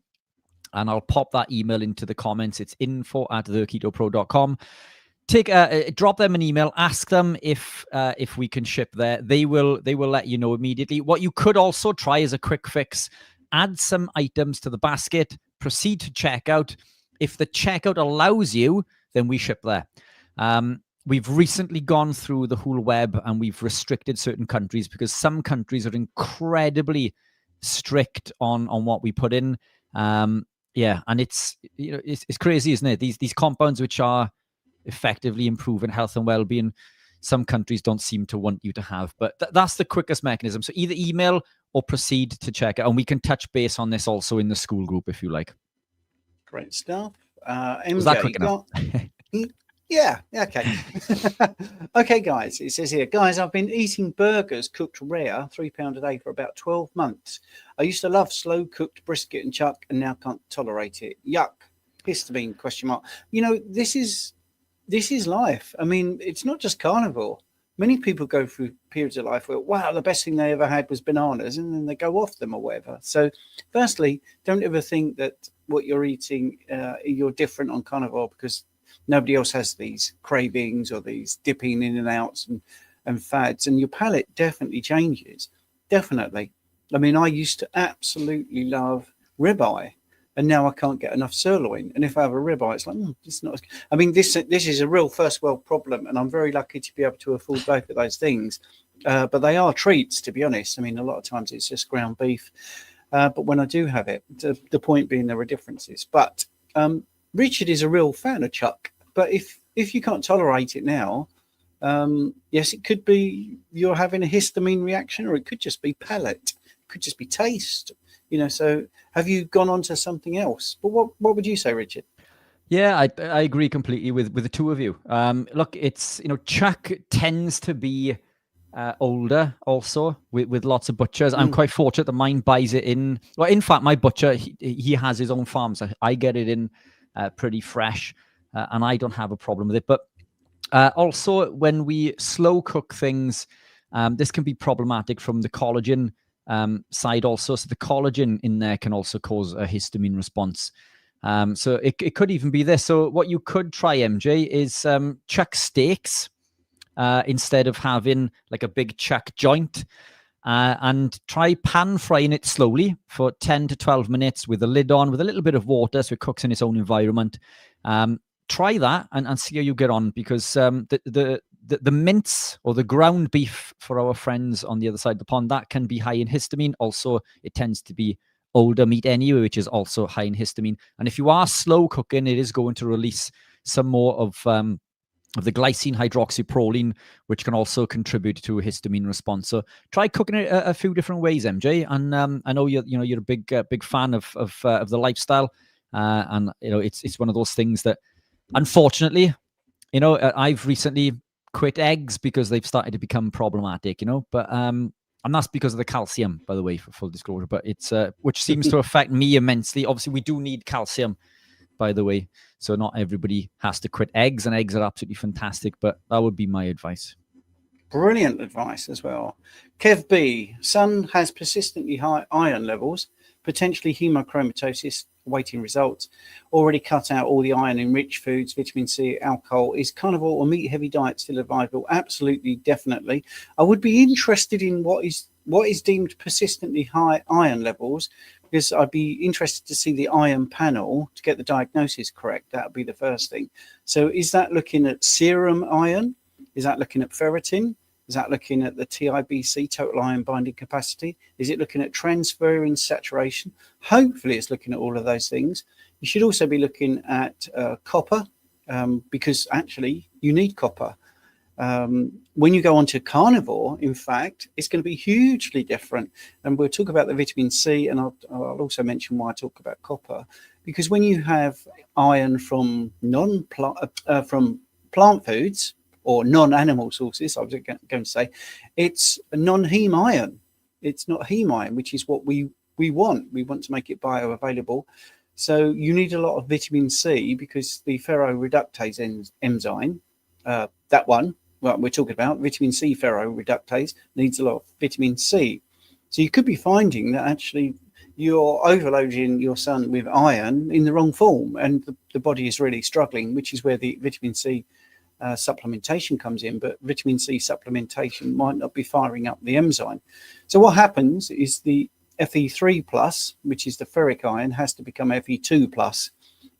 And I'll pop that email into the comments. It's info@theketopro.com. Drop them an email, ask them if we can ship there. They will let you know immediately. What you could also try as a quick fix, add some items to the basket, proceed to checkout. If the checkout allows you, then we ship there. We've recently gone through the whole web and we've restricted certain countries because some countries are incredibly strict on what we put in. And it's crazy, isn't it? These compounds which are effectively improving health and well-being, some countries don't seem to want you to have. But that's the quickest mechanism. So either email or proceed to check it. And we can touch base on this also in the school group if you like. Great stuff. MJ, was that quick enough? Yeah, okay. Okay, guys, it says here, guys, I've been eating burgers cooked rare, £3 a day for about 12 months. I used to love slow cooked brisket and chuck and now can't tolerate it. Yuck. Histamine, ? This is life. I mean, it's not just carnivore. Many people go through periods of life where, wow, the best thing they ever had was bananas, and then they go off them or whatever. So firstly, don't ever think that what you're eating, you're different on carnivore because nobody else has these cravings or these dipping in and outs and fads, and your palate definitely changes. Definitely. I mean, I used to absolutely love ribeye, and now I can't get enough sirloin. And if I have a ribeye, it's like, it's not. I mean, this is a real first world problem, and I'm very lucky to be able to afford both of those things. But they are treats, to be honest. I mean, a lot of times it's just ground beef. But when I do have it, the point being there are differences. But Richard is a real fan of chuck. But if you can't tolerate it now, yes, it could be you're having a histamine reaction, or it could just be palate, it could just be taste. So have you gone on to something else? But what would you say, Richard? Yeah, I agree completely with the two of you. Look, it's, chuck tends to be older also with lots of butchers. I'm quite fortunate that mine buys it in. Well, in fact, my butcher, he has his own farm, so I get it in pretty fresh, and I don't have a problem with it. But also, when we slow cook things, this can be problematic from the collagen side also. So the collagen in there can also cause a histamine response. So it could even be this. So what you could try, MJ, is chuck steaks instead of having like a big chuck joint, and try pan frying it slowly for 10 to 12 minutes with the lid on, with a little bit of water so it cooks in its own environment. Try that and see how you get on, because the mince or the ground beef for our friends on the other side of the pond, that can be high in histamine. Also, it tends to be older meat anyway, which is also high in histamine. And if you are slow cooking, it is going to release some more of the glycine hydroxyproline, which can also contribute to a histamine response. So try cooking it a few different ways, MJ. And I know you're a big fan of the lifestyle, and it's one of those things that, unfortunately, I've recently quit eggs because they've started to become problematic. But and that's because of the calcium, by the way, for full disclosure. But it's which seems to affect me immensely. Obviously, we do need calcium, by the way. So not everybody has to quit eggs, and eggs are absolutely fantastic, but that would be my advice. Brilliant advice as well. Kev B, son has persistently high iron levels, potentially hemochromatosis, waiting results. Already cut out all the iron in rich foods, vitamin C, alcohol. Is carnivore or meat heavy diet still advisable? Absolutely, definitely. I would be interested in what is deemed persistently high iron levels, because I'd be interested to see the iron panel to get the diagnosis correct. That would be the first thing. So is that looking at serum iron? Is that looking at ferritin? Is that looking at the TIBC, total iron binding capacity? Is it looking at transferrin saturation? Hopefully it's looking at all of those things. You should also be looking at copper, because actually you need copper. When you go on to carnivore, in fact, it's going to be hugely different. And we'll talk about the vitamin C, and I'll also mention why I talk about copper. Because when you have iron from from plant foods, or non-animal sources, I was going to say, it's a non-heme iron. It's not heme iron, which is what we want. We want to make it bioavailable. So you need a lot of vitamin C, because the ferroreductase enzyme, that one, what we're talking about, vitamin C ferroreductase, needs a lot of vitamin C. So you could be finding that actually you're overloading your son with iron in the wrong form, and the body is really struggling, which is where the vitamin C supplementation comes in. But vitamin C supplementation might not be firing up the enzyme. So what happens is the Fe3 plus, which is the ferric iron, has to become Fe2 plus.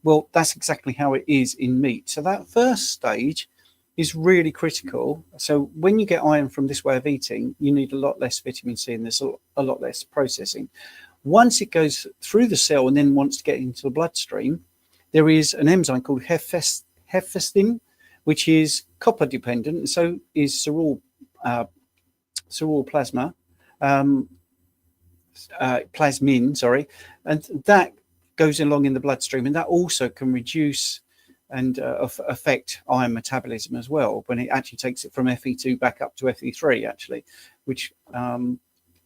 Well, that's exactly how it is in meat. So that first stage is really critical. So when you get iron from this way of eating, you need a lot less vitamin C, and there's a lot less processing. Once it goes through the cell and then wants to get into the bloodstream, there is an enzyme called hephaestin, which is copper dependent. So is cerebral plasma, plasmin, sorry, and that goes along in the bloodstream, and that also can reduce and affect iron metabolism as well, when it actually takes it from Fe2 back up to Fe3, actually, which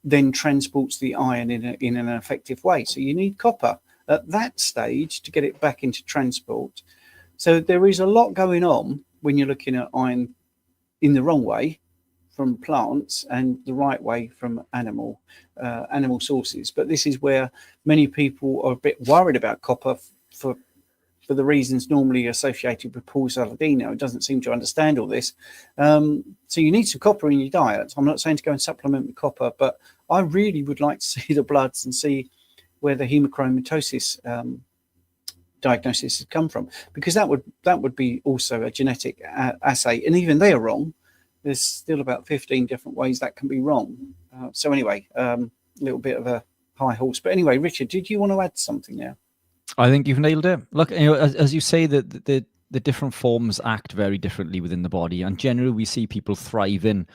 then transports the iron in an effective way. So you need copper at that stage to get it back into transport. So there is a lot going on when you're looking at iron in the wrong way from plants and the right way from animal sources. But this is where many people are a bit worried about copper for the reasons normally associated with Paul Saladino. It doesn't seem to understand all this. So you need some copper in your diet. I'm not saying to go and supplement with copper, but I really would like to see the bloods and see where the hemochromatosis diagnosis has come from, because that would be also a genetic assay, and even they are wrong. There's still about 15 different ways that can be wrong. So anyway, a little bit of a high horse, but anyway, Richard, did you want to add something now? I think you've nailed it. Look, as you say, that the different forms act very differently within the body, and generally we see people thriving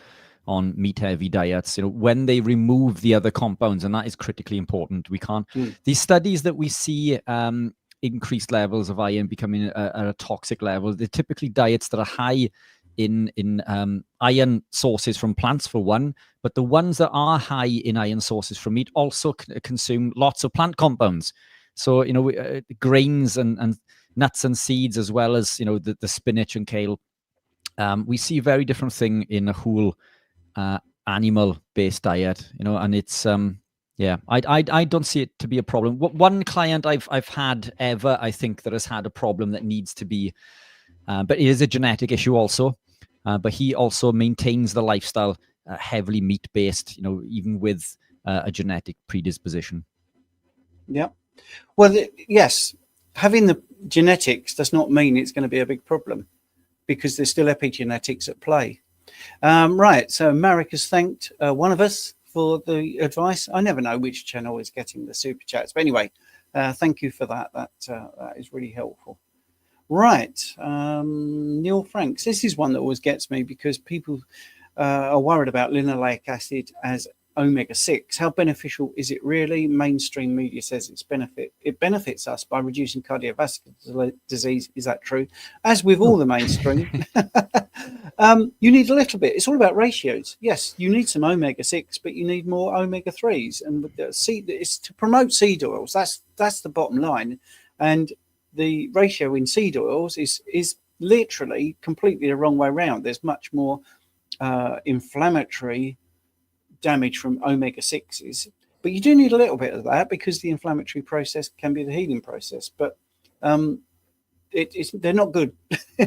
on meat heavy diets, when they remove the other compounds, and that is critically important. We can't these studies that we see increased levels of iron becoming at a toxic level, they're typically diets that are high in iron sources from plants, for one, but the ones that are high in iron sources from meat also consume lots of plant compounds. So grains and nuts and seeds, as well as the spinach and kale. We see a very different thing in a whole animal based diet, and it's I don't see it to be a problem. One client I've had ever, I think, that has had a problem that needs to be, but it is a genetic issue also. But he also maintains the lifestyle heavily meat based, even with a genetic predisposition. Yeah. Well, yes, having the genetics does not mean it's going to be a big problem, because there's still epigenetics at play. Right. So Marek has thanked one of us for the advice. I never know which channel is getting the super chats, but anyway, thank you for that. That is really helpful. Right, Neil Franks. This is one that always gets me because people are worried about linoleic acid as omega-6. How beneficial is it really? Mainstream media says it benefits us by reducing cardiovascular disease. Is that true? As with all the mainstream, you need a little bit. It's all about ratios. Yes, you need some omega-6, but you need more omega-3s. And with the seed, it's to promote seed oils. That's the bottom line. And the ratio in seed oils is literally completely the wrong way around. There's much more inflammatory damage from omega-6s, but you do need a little bit of that because the inflammatory process can be the healing process. But they're not good.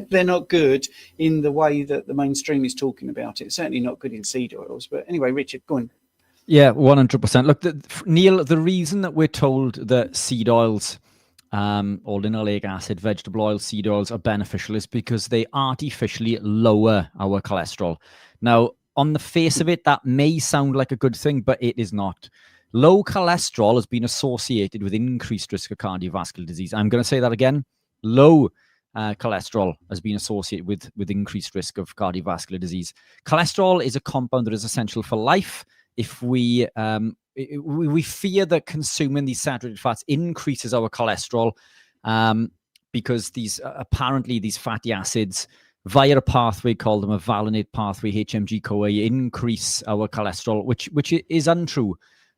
They're not good in the way that the mainstream is talking about it. Certainly not good in seed oils. But anyway, Richard, go on. Yeah, 100%. Look, Neil, the reason that we're told that seed oils or linoleic acid, vegetable oil, seed oils are beneficial is because they artificially lower our cholesterol. Now, on the face of it, that may sound like a good thing, but it is not. Low cholesterol has been associated with increased risk of cardiovascular disease. I'm going to say that again. Low cholesterol has been associated with increased risk of cardiovascular disease. Cholesterol is a compound that is essential for life. If we fear that consuming these saturated fats increases our cholesterol because apparently these fatty acids via a pathway called the mevalonate pathway, HMG-CoA, increase our cholesterol, which is untrue.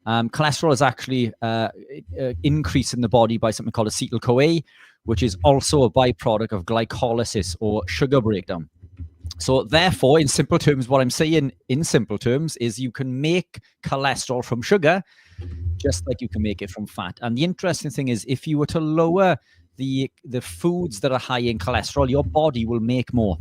Cholesterol is actually increased in the body by something called acetyl-CoA, which is also a byproduct of glycolysis or sugar breakdown. So therefore, in simple terms, what I'm saying in simple terms is you can make cholesterol from sugar just like you can make it from fat. And the interesting thing is if you were to lower the foods that are high in cholesterol, your body will make more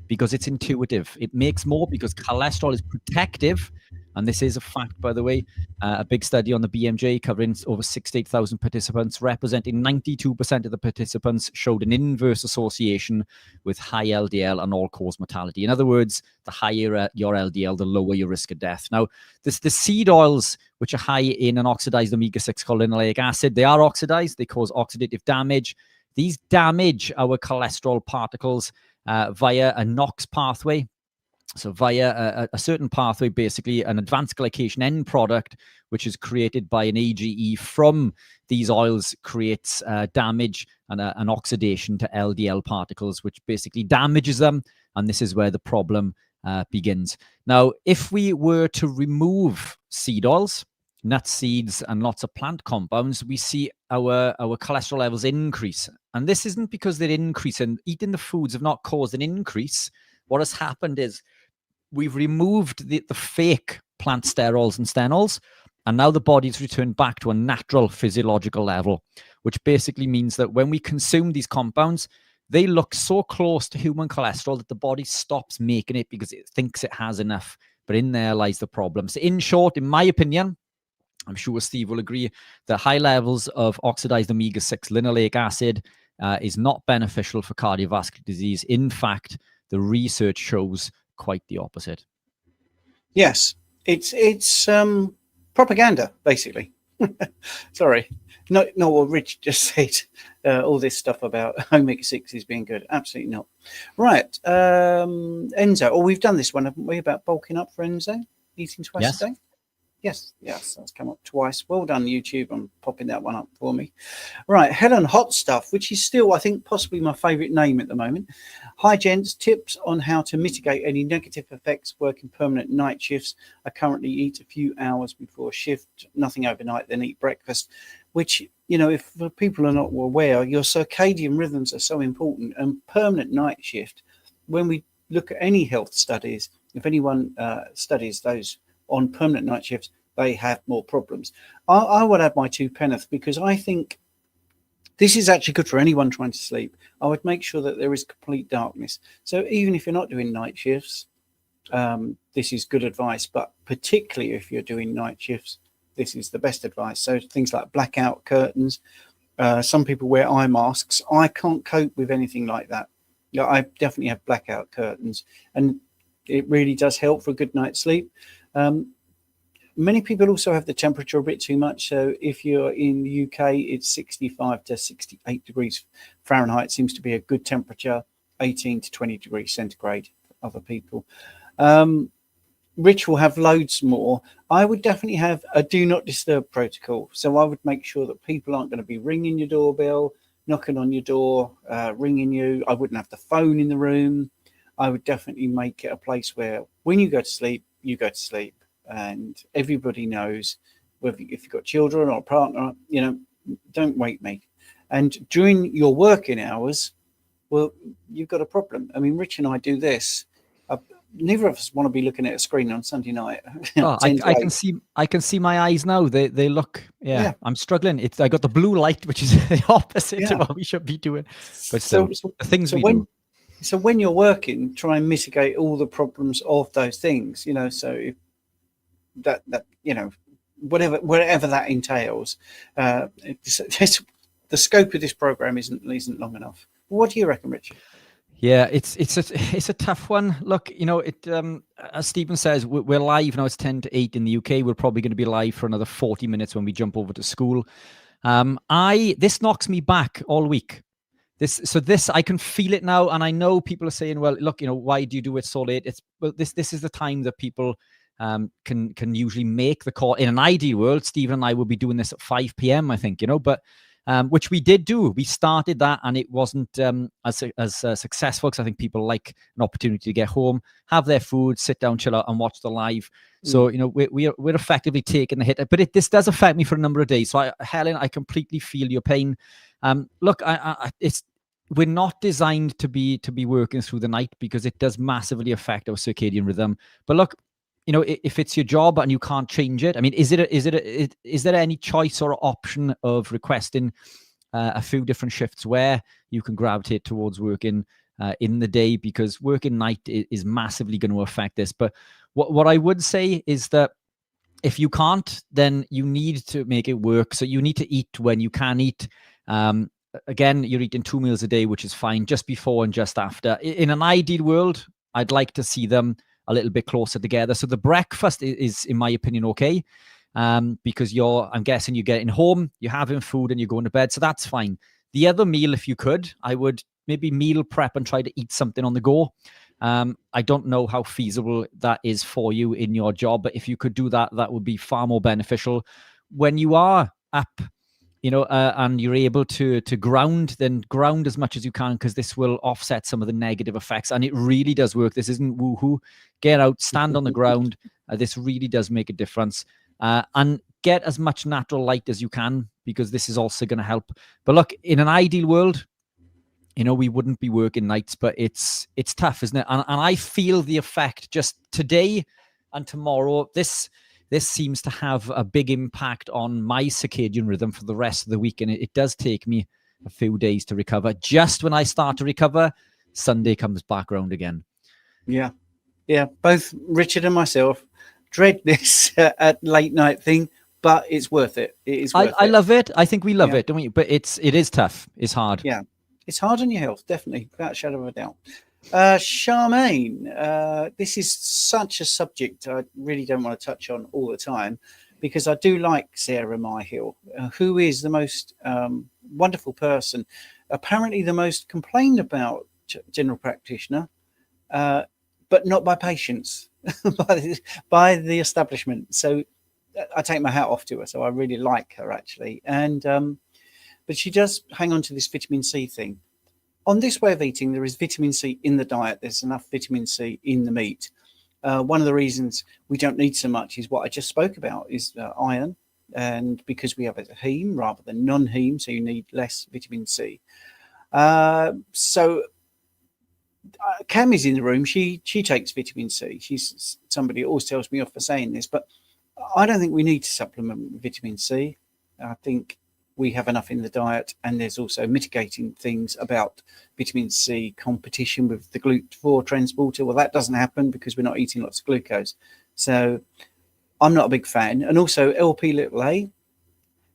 because it's intuitive. It makes more because cholesterol is protective. And this is a fact, by the way. A big study on the BMJ covering over 68,000 participants, representing 92% of the participants showed an inverse association with high LDL and all-cause mortality. In other words, the higher your LDL, the lower your risk of death. Now, the seed oils, which are high in an oxidized omega-6 called linoleic acid, they are oxidized. They cause oxidative damage. These damage our cholesterol particles via a NOx pathway. So via a certain pathway, basically an advanced glycation end product, which is created by an AGE from these oils, creates damage and an oxidation to LDL particles, which basically damages them. And this is where the problem begins. Now, if we were to remove seed oils, nut seeds, and lots of plant compounds, we see our cholesterol levels increase. And this isn't because they're increasing. Eating the foods have not caused an increase. What has happened is we've removed the fake plant sterols and stenols, and now the body's returned back to a natural physiological level, which basically means that when we consume these compounds, they look so close to human cholesterol that the body stops making it because it thinks it has enough. But in there lies the problem. So in short, in my opinion, I'm sure Steve will agree that high levels of oxidized omega-6 linoleic acid is not beneficial for cardiovascular disease. In fact, the research shows quite the opposite. Yes, it's propaganda, basically. Sorry, not what Rich just said. All this stuff about omega-6 is being good. Absolutely not. Right, Enzo. Oh, we've done this one, haven't we? About bulking up for Enzo, eating twice a day. Yes, that's come up twice. Well done, YouTube. I'm popping that one up for me. Right, Helen Hot Stuff, which is still, I think, possibly my favourite name at the moment. Hi, gents. Tips on how to mitigate any negative effects working permanent night shifts. I currently eat a few hours before shift, nothing overnight, then eat breakfast, which, you know, if people are not aware, your circadian rhythms are so important. And permanent night shift, when we look at any health studies, if anyone studies those on permanent night shifts, they have more problems. I would add my 2 penneth because I think this is actually good for anyone trying to sleep. I would make sure that there is complete darkness. So even if you're not doing night shifts, this is good advice. But particularly if you're doing night shifts, this is the best advice. So things like blackout curtains. Some people wear eye masks. I can't cope with anything like that. Yeah, I definitely have blackout curtains, and it really does help for a good night's sleep. Many people also have the temperature a bit too much. So if you're in the UK, it's 65 to 68 degrees Fahrenheit seems to be a good temperature, 18 to 20 degrees centigrade for other people. Rich will have loads more. I would definitely have a do not disturb protocol. So I would make sure that people aren't going to be ringing your doorbell, knocking on your door, ringing you. I wouldn't have the phone in the room. I would definitely make it a place where when you go to sleep, you go to sleep. And everybody knows, whether if you've got children or a partner, don't wake me. And during your working hours, well, you've got a problem. I mean, Rich and I do this. Neither of us want to be looking at a screen on Sunday night. I can see my eyes now. They look. Yeah. I'm struggling. I got the blue light, which is the opposite of what we should be doing. But so the things we do. So when you're working, try and mitigate all the problems of those things. So if that whatever that entails, the scope of this program isn't long enough. What do you reckon, Richard? Yeah, it's a tough one. Look, as Stephen says, we're live now. It's 10 to 8 in the UK. We're probably going to be live for another 40 minutes when we jump over to school. This knocks me back all week. This I can feel it now, and I know people are saying, well, look, why do you do it so late? This is the time that people can usually make the call. In an ideal world, Stephen and I will be doing this at 5 p.m. I think, but which we did do. We started that, and it wasn't as successful, because I think people like an opportunity to get home, have their food, sit down, chill out, and watch the live. So we're effectively taking the hit, but this does affect me for a number of days. So Helen, I completely feel your pain. Look, we're not designed to be working through the night, because it does massively affect our circadian rhythm. But look, if it's your job and you can't change it, I mean, is there any choice or option of requesting a few different shifts where you can gravitate towards working in the day? Because working night is massively going to affect this. But what I would say is that if you can't, then you need to make it work. So you need to eat when you can eat. Again, you're eating 2 meals a day, which is fine, just before and just after. In an ideal world, I'd like to see them a little bit closer together. So the breakfast is in my opinion, okay. Because I'm guessing you're getting home, you're having food, and you're going to bed. So that's fine. The other meal, if you could, I would maybe meal prep and try to eat something on the go. I don't know how feasible that is for you in your job, but if you could do that, that would be far more beneficial. When you are up, and you're able to ground, then ground as much as you can, because this will offset some of the negative effects. And it really does work. This isn't woohoo. Get out, stand on the ground. This really does make a difference. And get as much natural light as you can, because this is also going to help. But look, in an ideal world, we wouldn't be working nights, but it's tough, isn't it? And I feel the effect just today and tomorrow. This seems to have a big impact on my circadian rhythm for the rest of the week. And it does take me a few days to recover. Just when I start to recover, Sunday comes back around again. Yeah. Both Richard and myself dread this at late night thing, but it's worth it. It is worth it. I love it. I think we love it, don't we? But it is tough. It's hard. Yeah. It's hard on your health, definitely, without a shadow of a doubt. Charmaine, this is such a subject I really don't want to touch on all the time, because I do like Sarah Myhill, who is the most wonderful person, apparently the most complained about general practitioner, but not by patients, by the establishment. So I take my hat off to her. So I really like her, actually. And but she does hang on to this vitamin C thing. On this way of eating, there is vitamin C in the diet. There's enough vitamin C in the meat. One of the reasons we don't need so much is what I just spoke about, is iron. And because we have a heme rather than non-heme, so you need less vitamin C. So Cam is in the room. She takes vitamin C. She's somebody who always tells me off for saying this, but I don't think we need to supplement with vitamin C. I think we have enough in the diet, and there's also mitigating things about vitamin C competition with the GLUT4 transporter. Well, that doesn't happen because we're not eating lots of glucose. So I'm not a big fan. And also LP-little-a,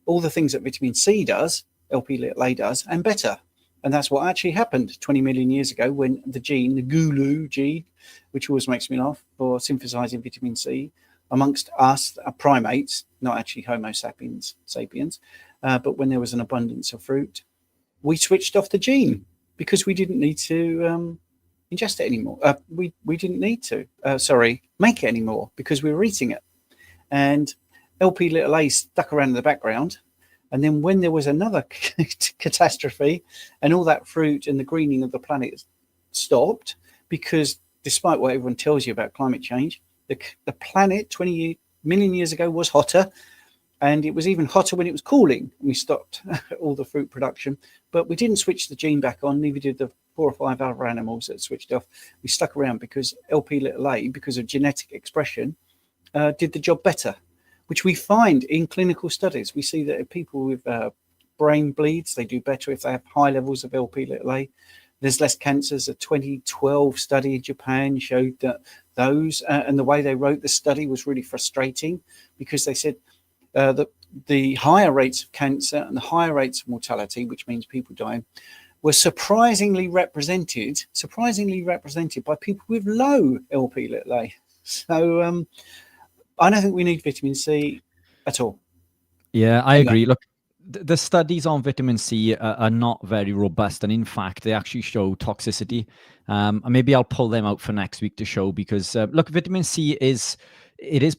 all the things that vitamin C does, LP-little-a does, and better. And that's what actually happened 20 million years ago, when the gene, the GULU gene, which always makes me laugh, for synthesizing vitamin C, amongst us, primates, not actually Homo sapiens, but when there was an abundance of fruit, we switched off the gene because we didn't need to ingest it anymore. We didn't need to, make it anymore because we were eating it. And LP(a) stuck around in the background. And then when there was another catastrophe and all that fruit and the greening of the planet stopped, because despite what everyone tells you about climate change, the planet 20 million years ago was hotter, and it was even hotter when it was cooling. We stopped all the fruit production, but we didn't switch the gene back on, neither did the 4 or 5 other animals that switched off. We stuck around because LP(a), because of genetic expression, did the job better, which we find in clinical studies. We see that if people with brain bleeds, they do better if they have high levels of LP(a). There's less cancers. A 2012 study in Japan showed that those, and the way they wrote the study was really frustrating, because they said that the higher rates of cancer and the higher rates of mortality, which means people dying, were surprisingly represented by people with low LP(a). So I don't think we need vitamin C at all. Yeah, I agree. Look, the studies on vitamin C are not very robust, and in fact, they actually show toxicity. And maybe I'll pull them out for next week to show, because look, vitamin C is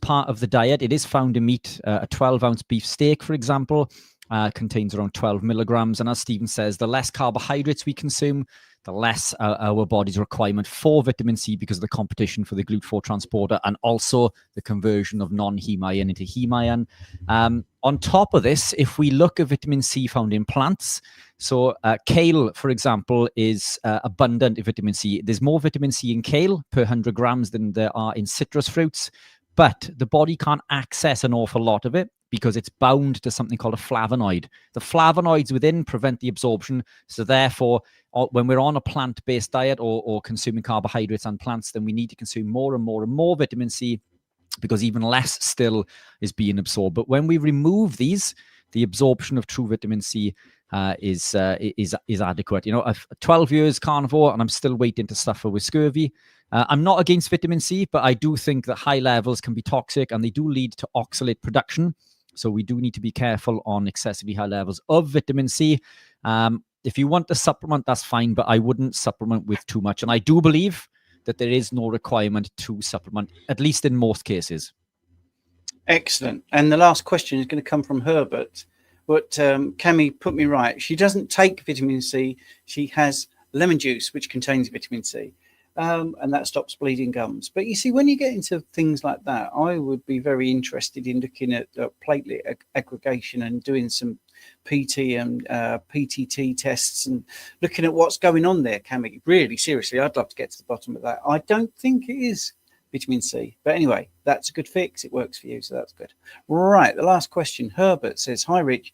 part of the diet. It is found in meat. A 12-ounce beef steak, for example, contains around 12 milligrams. And as Stephen says, the less carbohydrates we consume, the less our body's requirement for vitamin C, because of the competition for the GLUT4 transporter, and also the conversion of non-heme iron into heme iron. On top of this, if we look at vitamin C found in plants, so kale, for example, is abundant in vitamin C. There's more vitamin C in kale per 100 grams than there are in citrus fruits, but the body can't access an awful lot of it because it's bound to something called a flavonoid. The flavonoids within prevent the absorption. So therefore, when we're on a plant-based diet or consuming carbohydrates and plants, then we need to consume more and more and more vitamin C, because even less still is being absorbed. But when we remove these, the absorption of true vitamin C is adequate. You know, I've 12 years carnivore and I'm still waiting to suffer with scurvy. I'm not against vitamin C, but I do think that high levels can be toxic and they do lead to oxalate production. So we do need to be careful on excessively high levels of vitamin C. If you want to supplement, that's fine, but I wouldn't supplement with too much. And I do believe that there is no requirement to supplement, at least in most cases. Excellent. And the last question is going to come from Herbert. But Cami put me right. She doesn't take vitamin C. She has lemon juice, which contains vitamin C. And that stops bleeding gums. But you see, when you get into things like that, I would be very interested in looking at platelet aggregation and doing some PT and PTT tests and looking at what's going on there, Cami. Really, seriously, I'd love to get to the bottom of that. I don't think it is vitamin C. But anyway, that's a good fix. It works for you, so that's good. Right, the last question. Herbert says, hi, Rich.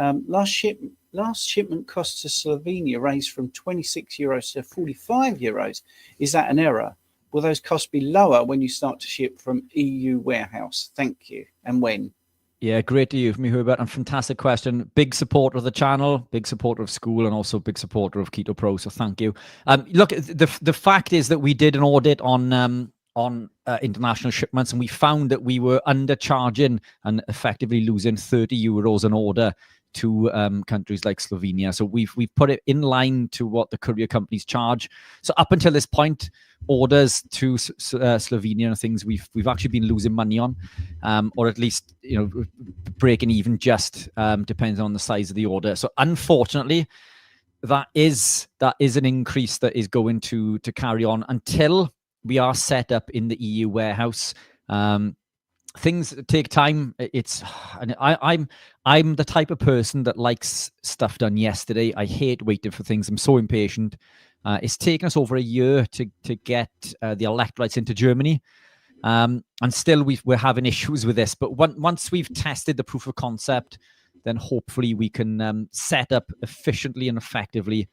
Last shipment costs to Slovenia raised from 26 euros to 45 euros. Is that an error? Will those costs be lower when you start to ship from EU warehouse? Thank you. And when? Yeah, great to hear from you, Herbert, and fantastic question. Big supporter of the channel, big supporter of school, and also big supporter of Keto Pro, so thank you. Look, the fact is that we did an audit on international shipments, and we found that we were undercharging and effectively losing 30 euros an order to countries like Slovenia. So we've put it in line to what the courier companies charge. So up until this point, orders to Slovenia and things we've actually been losing money on, or at least, you know, breaking even, just depends on the size of the order. So unfortunately, that is an increase that is going to carry on until we are set up in the EU warehouse. Things take time. I'm the type of person that likes stuff done yesterday. I hate waiting for things. I'm so impatient. It's taken us over a year to get the electrolytes into Germany, and still we're having issues with this. But once we've tested the proof of concept, then hopefully we can set up efficiently and effectively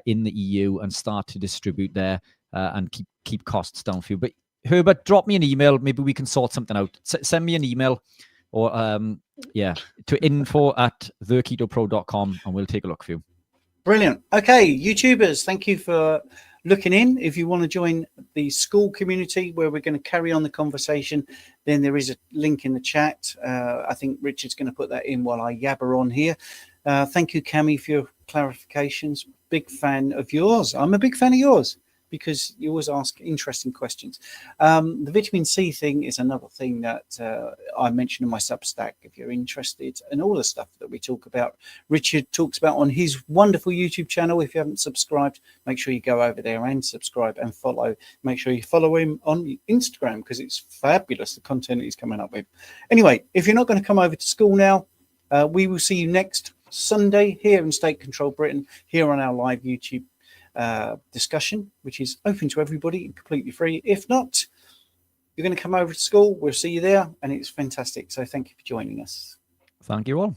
in the EU and start to distribute there and keep costs down for you. But Herbert, drop me an email. Maybe we can sort something out. Send me an email or to info@theketopro.com and we'll take a look for you. Brilliant. Okay, YouTubers, thank you for looking in. If you want to join the school community where we're going to carry on the conversation, then there is a link in the chat. I think Richard's going to put that in while I yabber on here. Thank you, Cami, for your clarifications. Big fan of yours. I'm a big fan of yours, because you always ask interesting questions. The vitamin C thing is another thing that I mentioned in my Substack, if you're interested, and all the stuff that we talk about. Richard talks about on his wonderful YouTube channel. If you haven't subscribed, make sure you go over there and subscribe and follow. Make sure you follow him on Instagram, because it's fabulous, the content he's coming up with. Anyway, if you're not going to come over to school now, we will see you next Sunday here in State Control Britain, here on our live YouTube discussion, which is open to everybody and completely free. If not, you're going to come over to school, we'll see you there, and it's fantastic. So thank you for joining us. Thank you all.